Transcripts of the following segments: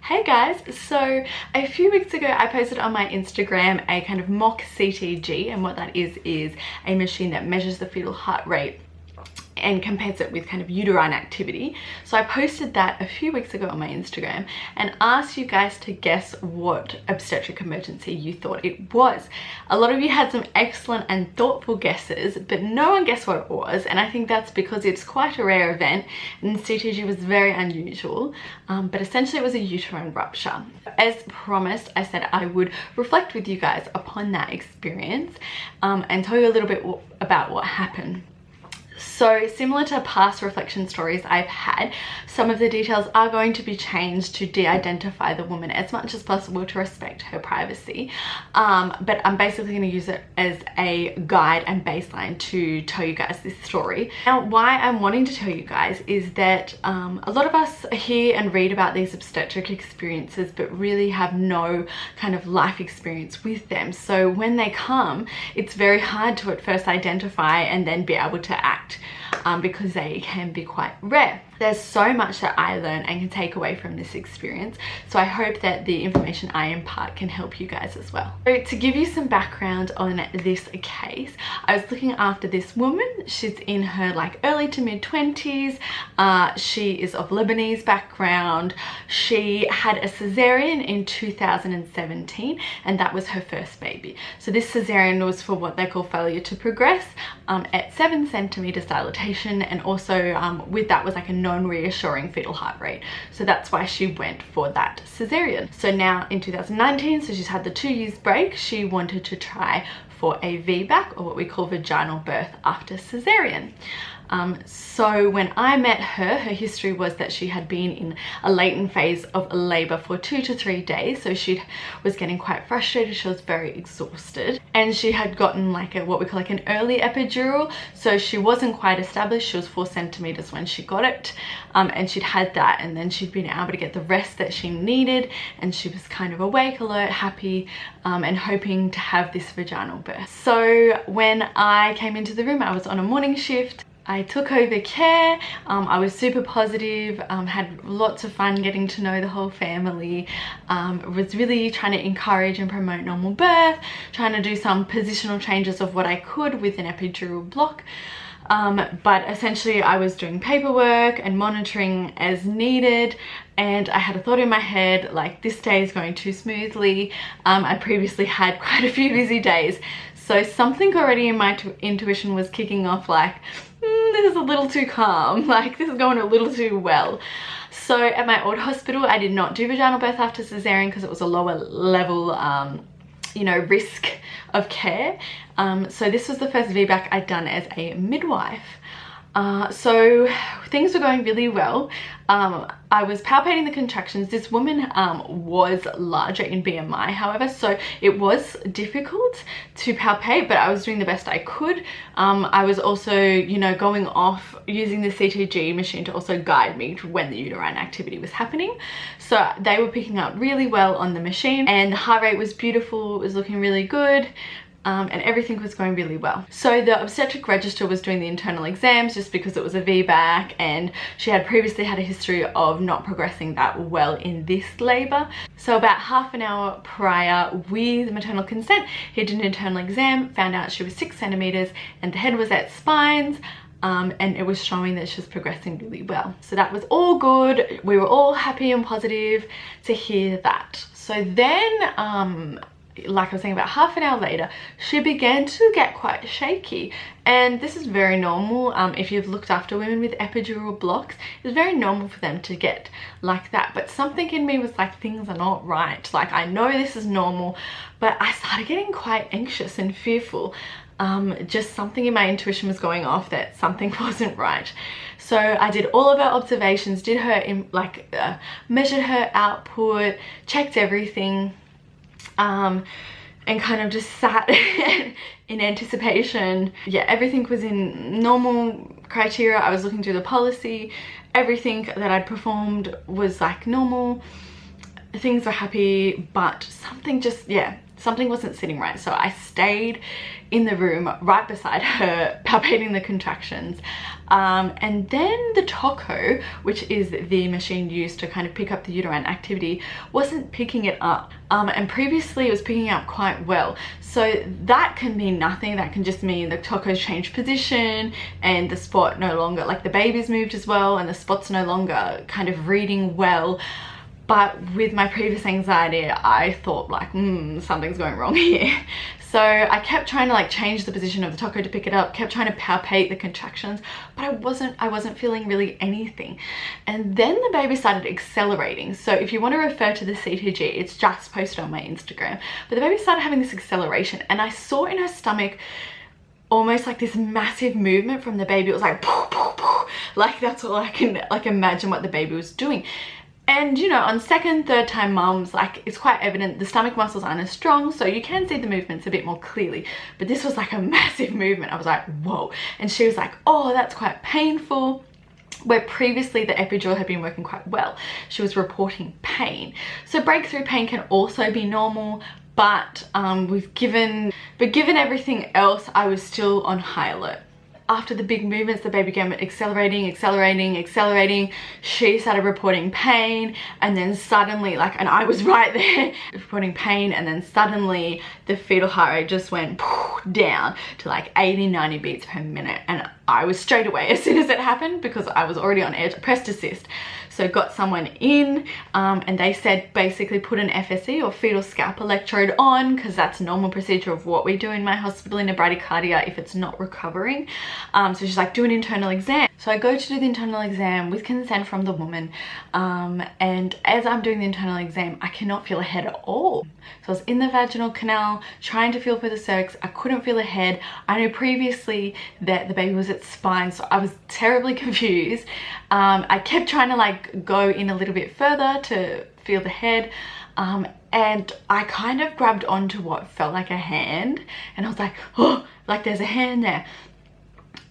Hey guys, so a few weeks ago I posted on my Instagram a kind of mock CTG, and what that is a machine that measures the fetal heart rate and compares it with kind of uterine activity. So I posted that a few weeks ago on my Instagram and asked you guys to guess what obstetric emergency you thought it was. A lot of you had some excellent and thoughtful guesses, but no one guessed what it was, and I think that's because it's quite a rare event and CTG was very unusual, but essentially it was a uterine rupture. As promised, I said I would reflect with you guys upon that experience and tell you a little bit about what happened. So similar to past reflection stories I've had, some of the details are going to be changed to de-identify the woman as much as possible to respect her privacy. But I'm basically going to use it as a guide and baseline to tell you guys this story. Now, why I'm wanting to tell you guys is that a lot of us hear and read about these obstetric experiences but really have no kind of life experience with them. So when they come, it's very hard to at first identify and then be able to act. Because they can be quite rare. There's so much that I learned and can take away from this experience, so I hope that the information I impart can help you guys as well. So to give you some background on this case, I was looking after this woman. She's in her like early to mid 20s. She is of Lebanese background. She had a cesarean in 2017 and that was her first baby. So this cesarean was for what they call failure to progress at 7 centimeters dilatation, and also with that was like a non-reassuring fetal heart rate. So that's why she went for that cesarean. So now in 2019, so she's had the 2 years break, she wanted to try for a VBAC, or what we call vaginal birth after cesarean. So when I met her, her history was that she had been in a latent phase of labor for 2 to 3 days. So she was getting quite frustrated. She was very exhausted, and she had gotten like what we call like an early epidural. So she wasn't quite established. She was 4 centimeters when she got it. And she'd had that, and then she'd been able to get the rest that she needed. And she was kind of awake, alert, happy, and hoping to have this vaginal birth. So when I came into the room, I was on a morning shift. I took over care. I was super positive, had lots of fun getting to know the whole family, was really trying to encourage and promote normal birth, trying to do some positional changes of what I could with an epidural block. But essentially I was doing paperwork and monitoring as needed, and I had a thought in my head like, this day is going too smoothly. I'd previously had quite a few busy days, so something already in my intuition was kicking off like, this is a little too calm, like this is going a little too well. So at my old hospital I did not do vaginal birth after cesarean because it was a lower level you know, risk of care. So this was the first VBAC I'd done as a midwife. So things were going really well. I was palpating the contractions. This woman was larger in BMI, however, so it was difficult to palpate, but I was doing the best I could. I was also, you know, going off using the CTG machine to also guide me to when the uterine activity was happening. So they were picking up really well on the machine, and the heart rate was beautiful. It was looking really good. And everything was going really well. So the obstetric register was doing the internal exams just because it was a VBAC, and she had previously had a history of not progressing that well in this labor. So about half an hour prior, with maternal consent, he did an internal exam, found out she was 6 centimeters and the head was at spines. And it was showing that she was progressing really well. So that was all good. We were all happy and positive to hear that. So then like I was saying, about half an hour later, she began to get quite shaky. And this is very normal. If you've looked after women with epidural blocks, it's very normal for them to get like that. But something in me was like, things are not right. Like, I know this is normal, but I started getting quite anxious and fearful. Just something in my intuition was going off that something wasn't right. So I did all of her observations, did her measured her output, checked everything. And kind of just sat in anticipation. Yeah, everything was in normal criteria. I was looking through the policy. Everything that I'd performed was like normal. Things were happy, but something just, yeah, something wasn't sitting right. So I stayed in the room right beside her, palpating the contractions. And then the Toco, which is the machine used to kind of pick up the uterine activity, wasn't picking it up. And previously it was picking it up quite well. So that can mean nothing. That can just mean the Toco's changed position and the spot no longer, like the baby's moved as well and the spot's no longer kind of reading well. But with my previous anxiety, I thought like, something's going wrong here. So I kept trying to like change the position of the Toco to pick it up, kept trying to palpate the contractions, but I wasn't feeling really anything. And then the baby started accelerating. So if you want to refer to the CTG, it's just posted on my Instagram. But the baby started having this acceleration, and I saw in her stomach almost like this massive movement from the baby. It was like, poof, poof, poof. Like that's all I can like imagine what the baby was doing. And you know, on second, third time mums, like it's quite evident the stomach muscles aren't as strong, so you can see the movements a bit more clearly. But this was like a massive movement. I was like, whoa. And she was like, oh, that's quite painful. Where previously the epidural had been working quite well, she was reporting pain. So breakthrough pain can also be normal, but given everything else, I was still on high alert. After the big movements, the baby began accelerating. She started reporting pain, and then suddenly, and I was right there, reporting pain, and then suddenly the fetal heart rate just went down to like 80-90 beats per minute. And I was straight away, as soon as it happened, because I was already on edge, pressed assist. So got someone in, and they said basically put an FSE or fetal scalp electrode on, because that's a normal procedure of what we do in my hospital in a bradycardia if it's not recovering. So she's like, do an internal exam. So I go to do the internal exam with consent from the woman, and as I'm doing the internal exam, I cannot feel a head at all. So I was in the vaginal canal trying to feel for the cervix. I couldn't feel a head. I know previously that the baby was at spine, so I was terribly confused. I kept trying to like go in a little bit further to feel the head, and I kind of grabbed onto what felt like a hand, and I was like, oh, like there's a hand there.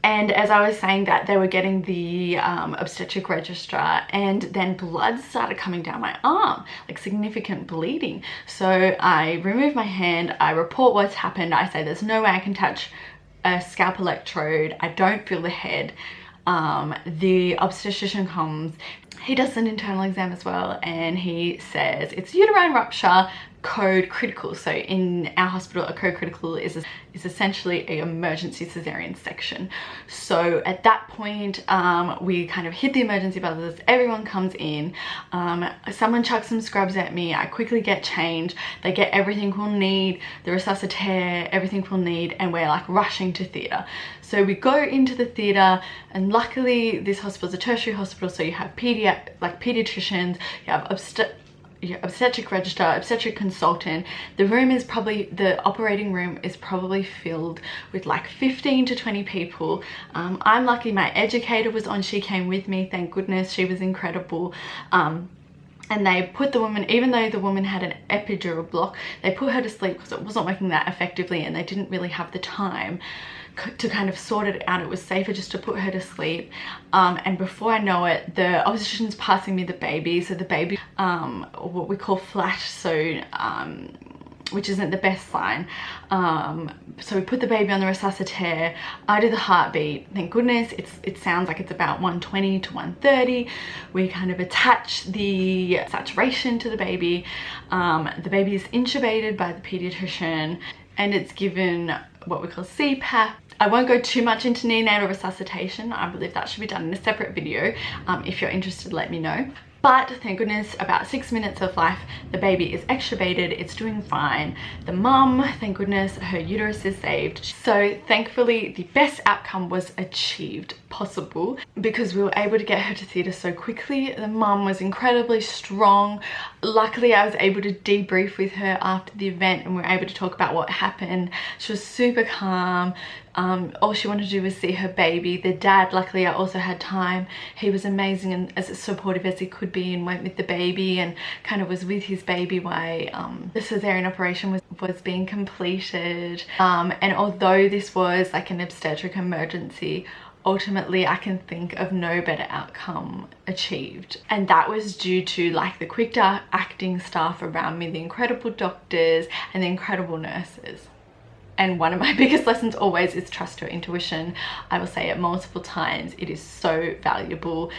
And as I was saying that, they were getting the obstetric registrar, and then blood started coming down my arm, like significant bleeding. So I remove my hand, I report what's happened. I say there's no way I can touch a scalp electrode. I don't feel the head. The obstetrician comes, he does an internal exam as well, and he says it's uterine rupture, code critical. So in our hospital, a code critical is essentially an emergency cesarean section. So at that point, we kind of hit the emergency buzzers, everyone comes in, someone chucks some scrubs at me, I quickly get changed, they get everything we'll need, the resuscitator, everything we'll need, and we're like rushing to theatre. So we go into the theatre, and luckily this hospital is a tertiary hospital, so you have pediatricians, you have obstetric registrar, obstetric consultant. The operating room is probably filled with like 15 to 20 people. I'm lucky my educator was on, she came with me, thank goodness, she was incredible. And they put the woman, even though the woman had an epidural block, they put her to sleep because it wasn't working that effectively, and they didn't really have the time to kind of sort it out. It was safer just to put her to sleep. And before I know it, the obstetrician's passing me the baby. So the baby, what we call flash, so which isn't the best sign. So we put the baby on the resuscitator. I do the heartbeat. Thank goodness, it sounds like it's about 120 to 130. We kind of attach the saturation to the baby. The baby is intubated by the pediatrician, and it's given what we call CPAP. I won't go too much into neonatal resuscitation. I believe that should be done in a separate video. If you're interested, let me know. But thank goodness, about 6 minutes of life, the baby is extubated, it's doing fine. The mum, thank goodness, her uterus is saved. So thankfully, the best outcome was achieved possible because we were able to get her to theatre so quickly. The mum was incredibly strong. Luckily, I was able to debrief with her after the event, and we were able to talk about what happened. She was super calm. All she wanted to do was see her baby. The dad, luckily, I also had time. He was amazing and as supportive as he could be, and went with the baby and kind of was with his baby while the cesarean operation was being completed. And although this was like an obstetric emergency, ultimately I can think of no better outcome achieved. And that was due to like the quick acting staff around me, the incredible doctors and the incredible nurses. And one of my biggest lessons always is trust your intuition. I will say it multiple times. It is so valuable.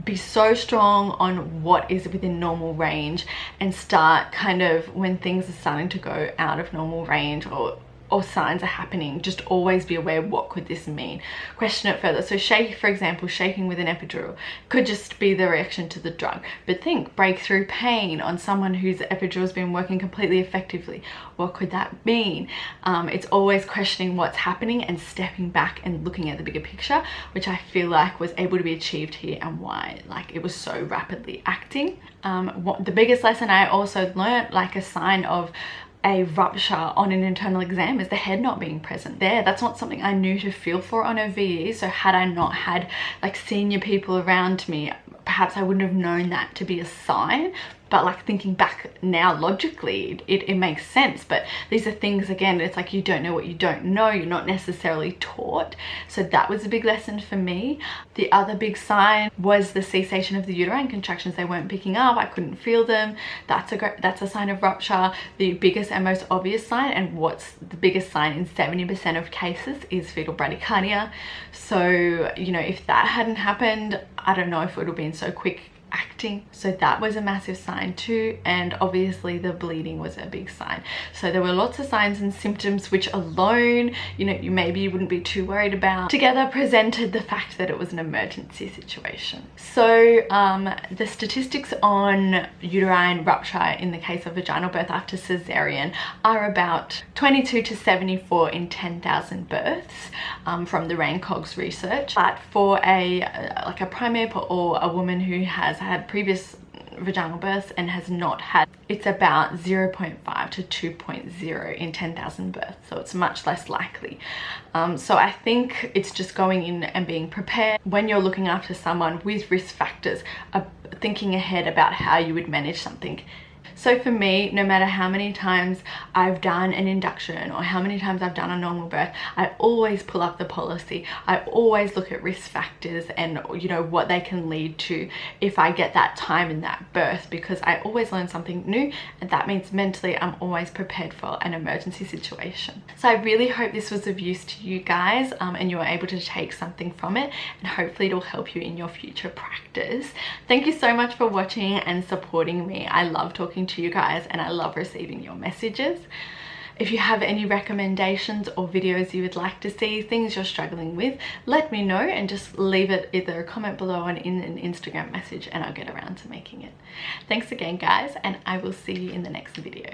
Be so strong on what is within normal range, and start kind of when things are starting to go out of normal range or signs are happening, just always be aware, what could this mean? Question it further. So for example, shaking with an epidural could just be the reaction to the drug, but think breakthrough pain on someone whose epidural has been working completely effectively. What could that mean? It's always questioning what's happening and stepping back and looking at the bigger picture, which I feel like was able to be achieved here, and why like it was so rapidly acting. The biggest lesson I also learned, like a sign of a rupture on an internal exam, is the head not being present there. That's not something I knew to feel for on a VE, so had I not had like senior people around me, perhaps I wouldn't have known that to be a sign. But like thinking back now logically, it makes sense. But these are things, again, it's like you don't know what you don't know. You're not necessarily taught. So that was a big lesson for me. The other big sign was the cessation of the uterine contractions. They weren't picking up. I couldn't feel them. That's a sign of rupture. The biggest and most obvious sign, and what's the biggest sign in 70% of cases, is fetal bradycardia. So, you know, if that hadn't happened, I don't know if it would have been so quick acting. So that was a massive sign too, and obviously the bleeding was a big sign. So there were lots of signs and symptoms which alone, you know, you wouldn't be too worried about, together presented the fact that it was an emergency situation. So the statistics on uterine rupture in the case of vaginal birth after cesarean are about 22 to 74 in 10,000 births from the RANCOG's research. But for like a primip or a woman who has had previous vaginal births and has not had, it's about 0.5 to 2.0 in 10,000 births, so it's much less likely. So I think it's just going in and being prepared when you're looking after someone with risk factors, thinking ahead about how you would manage something. So for me, no matter how many times I've done an induction or how many times I've done a normal birth, I always pull up the policy. I always look at risk factors and, you know, what they can lead to if I get that time in that birth, because I always learn something new, and that means mentally I'm always prepared for an emergency situation. So I really hope this was of use to you guys, and you were able to take something from it, and hopefully it'll help you in your future practice. Thank you so much for watching and supporting me. I love talking to you guys, and I love receiving your messages. If you have any recommendations or videos you would like to see, things you're struggling with, let me know, and just leave it either a comment below or in an Instagram message, and I'll get around to making it. Thanks again guys, and I will see you in the next video.